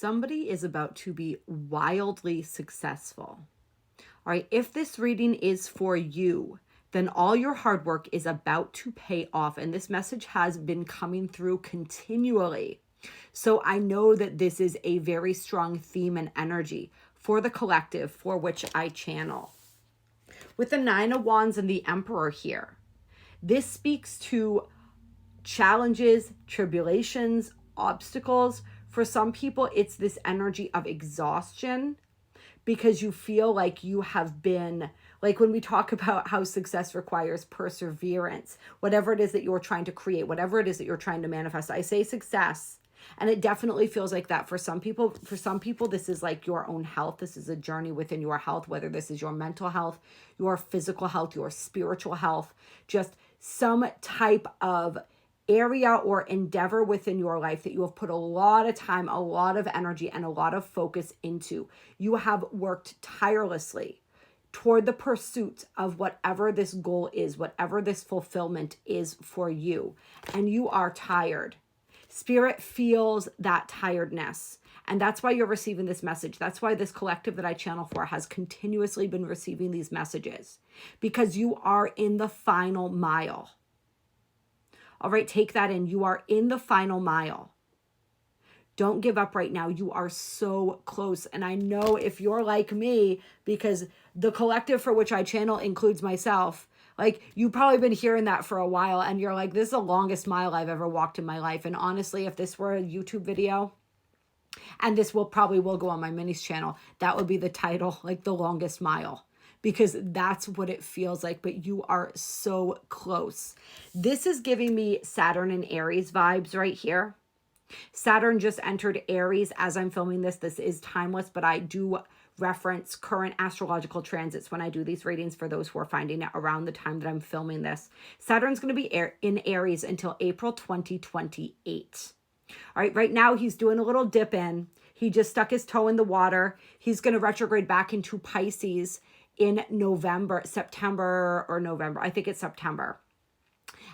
somebody is about to be wildly successful. All right, if this reading is for you, then all your hard work is about to pay off. And this message has been coming through continually. So I know that this is a very strong theme and energy for the collective for which I channel. With the Nine of Wands and the Emperor here, this speaks to challenges, tribulations, obstacles. For some people, it's this energy of exhaustion because you feel like you have been, like when we talk about how success requires perseverance, whatever it is that you're trying to create, whatever it is that you're trying to manifest. I say success, and it definitely feels like that for some people. For some people, this is like your own health. This is a journey within your health, whether this is your mental health, your physical health, your spiritual health, just some type of area or endeavor within your life that you have put a lot of time, a lot of energy, and a lot of focus into. You have worked tirelessly toward the pursuit of whatever this goal is, whatever this fulfillment is for you, and you are tired. Spirit feels that tiredness, and that's why you're receiving this message. That's why this collective that I channel for has continuously been receiving these messages, because you are in the final mile. All right, take that in. You are in the final mile. Don't give up right now. You are so close. And I know if you're like me, because the collective for which I channel includes myself, like you've probably been hearing that for a while and you're like, this is the longest mile I've ever walked in my life. And honestly, if this were a YouTube video, and this will go on my minis channel, that would be the title, like the longest mile, because that's what it feels like. But you are so close. This is giving me Saturn and Aries vibes right here. Saturn just entered Aries as I'm filming this. This is timeless, but I do reference current astrological transits when I do these readings for those who are finding it around the time that I'm filming this. Saturn's going to be in Aries until April 2028. All right, right now he's doing a little dip in. He just stuck his toe in the water. He's going to retrograde back into Pisces in September or November. I think it's September.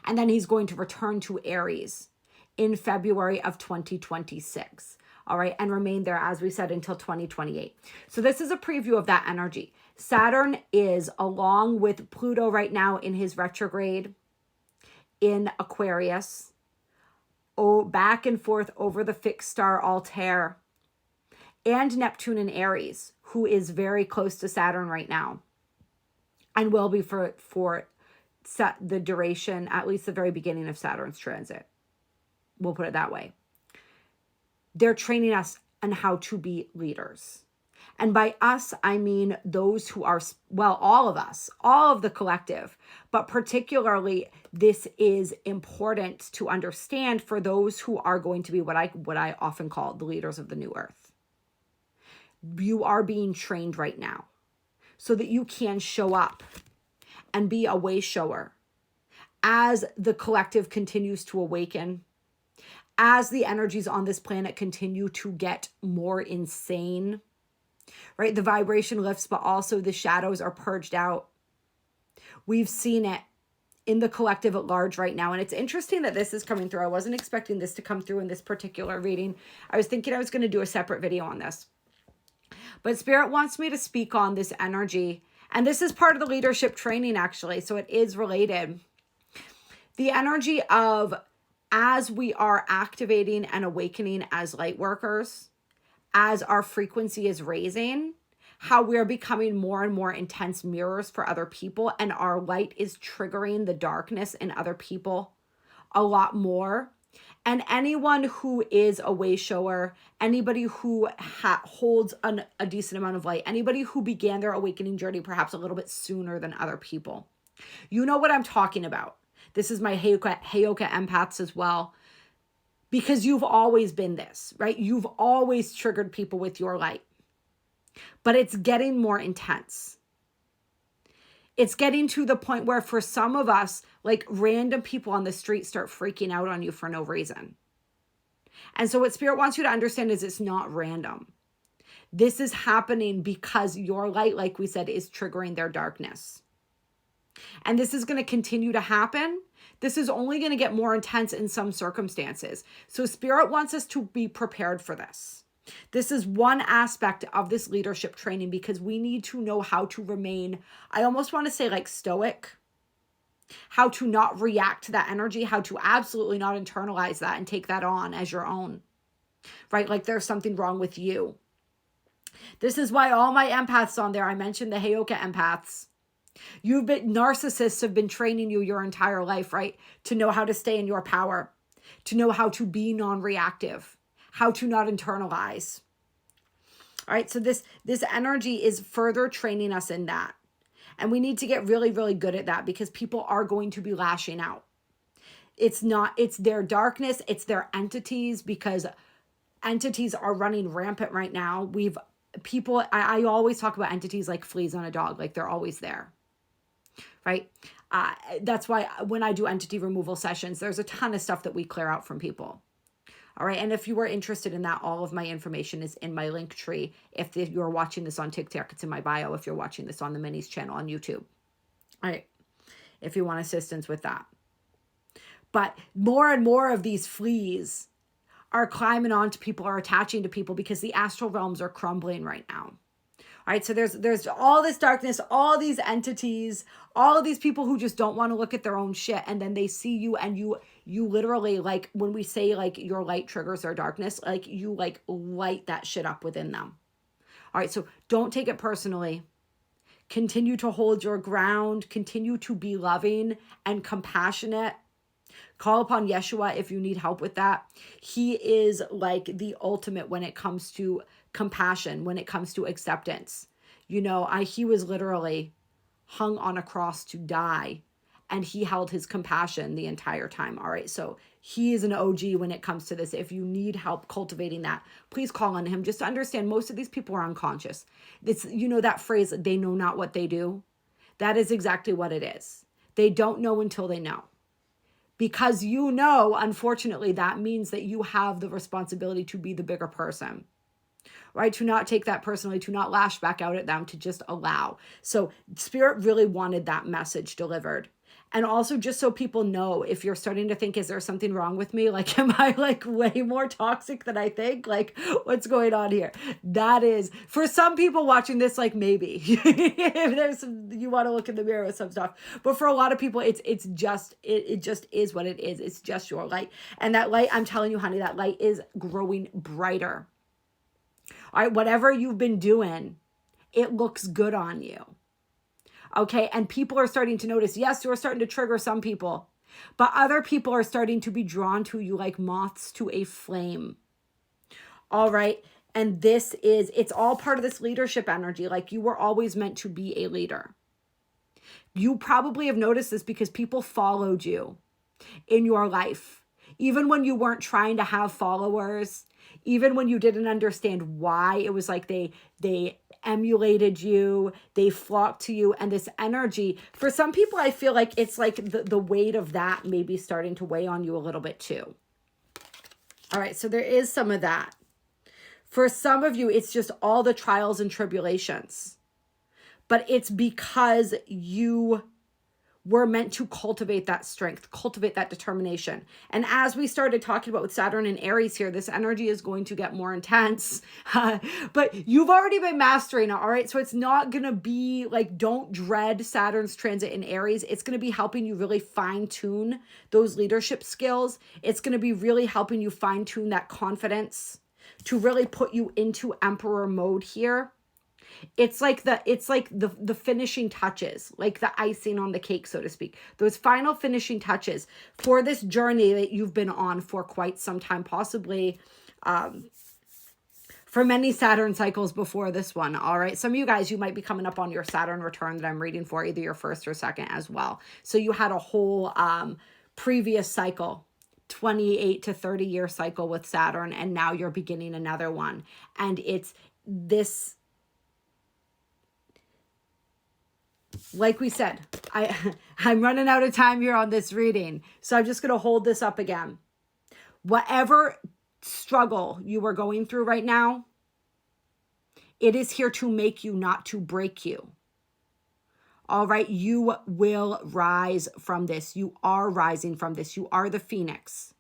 And then he's going to return to Aries in February of 2026. All right, and remain there, as we said, until 2028. So this is a preview of that energy. Saturn is, along with Pluto right now in his retrograde in Aquarius, back and forth over the fixed star Altair, and Neptune in Aries, who is very close to Saturn right now and will be for the duration, at least the very beginning of Saturn's transit. We'll put it that way. They're training us on how to be leaders. And by us, I mean those who are, well, all of us, all of the collective, but particularly this is important to understand for those who are going to be what I often call the leaders of the new earth. You are being trained right now so that you can show up and be a way shower as the collective continues to awaken, as the energies on this planet continue to get more insane, right? The vibration lifts, but also the shadows are purged out. We've seen it in the collective at large right now. And it's interesting that this is coming through. I wasn't expecting this to come through in this particular reading. I was thinking I was going to do a separate video on this. But Spirit wants me to speak on this energy. And this is part of the leadership training, actually. So it is related. The energy of, as we are activating and awakening as light workers, as our frequency is raising, how we're becoming more and more intense mirrors for other people, and our light is triggering the darkness in other people a lot more. And anyone who is a way shower, anybody who holds a decent amount of light, anybody who began their awakening journey perhaps a little bit sooner than other people, you know what I'm talking about. This is my Heyoka empaths as well, because you've always been this, right? You've always triggered people with your light, but it's getting more intense. It's getting to the point where for some of us, like random people on the street start freaking out on you for no reason. And so what Spirit wants you to understand is it's not random. This is happening because your light, like we said, is triggering their darkness. And this is going to continue to happen. This is only going to get more intense in some circumstances. So Spirit wants us to be prepared for this. This is one aspect of this leadership training because we need to know how to remain, I almost want to say like stoic, how to not react to that energy, how to absolutely not internalize that and take that on as your own, right? Like there's something wrong with you. This is why all my empaths on there, I mentioned the Heyoka empaths. Narcissists have been training you your entire life, right? To know how to stay in your power, to know how to be non-reactive, how to not internalize. All right, so this energy is further training us in that. And we need to get really, really good at that because people are going to be lashing out. It's their darkness, it's their entities, because entities are running rampant right now. I always talk about entities like fleas on a dog, like they're always there, right? That's why when I do entity removal sessions, there's a ton of stuff that we clear out from people. All right. And if you are interested in that, all of my information is in my link tree. If you're watching this on TikTok, it's in my bio. If you're watching this on the Minis channel on YouTube. All right. If you want assistance with that. But more and more of these fleas are climbing onto people, are attaching to people because the astral realms are crumbling right now. All right, so there's all this darkness, all these entities, all of these people who just don't want to look at their own shit, and then they see you and you literally, like when we say like your light triggers their darkness, like you like light that shit up within them. All right, so don't take it personally. Continue to hold your ground, continue to be loving and compassionate. Call upon Yeshua if you need help with that. He is like the ultimate when it comes to compassion, when it comes to acceptance. You know, he was literally hung on a cross to die, and he held his compassion the entire time. All right, so he is an OG when it comes to this. If you need help cultivating that, please call on him. Just to understand, most of these people are unconscious. It's, you know, that phrase, they know not what they do. That is exactly what it is. They don't know until they know. Because you know, unfortunately, that means that you have the responsibility to be the bigger person, right? To not take that personally, to not lash back out at them, to just allow. So Spirit really wanted that message delivered. And also just so people know, if you're starting to think, is there something wrong with me? Like, am I like way more toxic than I think? Like, what's going on here? That is, for some people watching this, like maybe, if there's some, you want to look in the mirror with some stuff. But for a lot of people, it just is what it is. It's just your light. And that light, I'm telling you, honey, that light is growing brighter. All right, whatever you've been doing, it looks good on you. Okay, and people are starting to notice, yes, you're starting to trigger some people, but other people are starting to be drawn to you like moths to a flame. All right, and it's all part of this leadership energy. Like, you were always meant to be a leader. You probably have noticed this because people followed you in your life. Even when you weren't trying to have followers, even when you didn't understand why, it was like they emulated you, they flocked to you, and this energy, for some people, I feel like it's like the weight of that may be starting to weigh on you a little bit too. All right, so there is some of that. For some of you, it's just all the trials and tribulations, but it's because you were meant to cultivate that strength, cultivate that determination. And as we started talking about with Saturn and Aries here, this energy is going to get more intense, but you've already been mastering it, all right? So it's not going to be like, don't dread Saturn's transit in Aries. It's going to be helping you really fine tune those leadership skills. It's going to be really helping you fine tune that confidence to really put you into Emperor mode here. It's like the finishing touches, like the icing on the cake, so to speak. Those final finishing touches for this journey that you've been on for quite some time, possibly for many Saturn cycles before this one. All right. Some of you guys, you might be coming up on your Saturn return that I'm reading for, either your first or second as well. So you had a whole previous cycle, 28 to 30 year cycle with Saturn, and now you're beginning another one. And it's this, like we said, I'm running out of time here on this reading, so I'm just going to hold this up again. Whatever struggle you are going through right now, it is here to make you, not to break you. All right, you will rise from this. You are rising from this. You are the phoenix.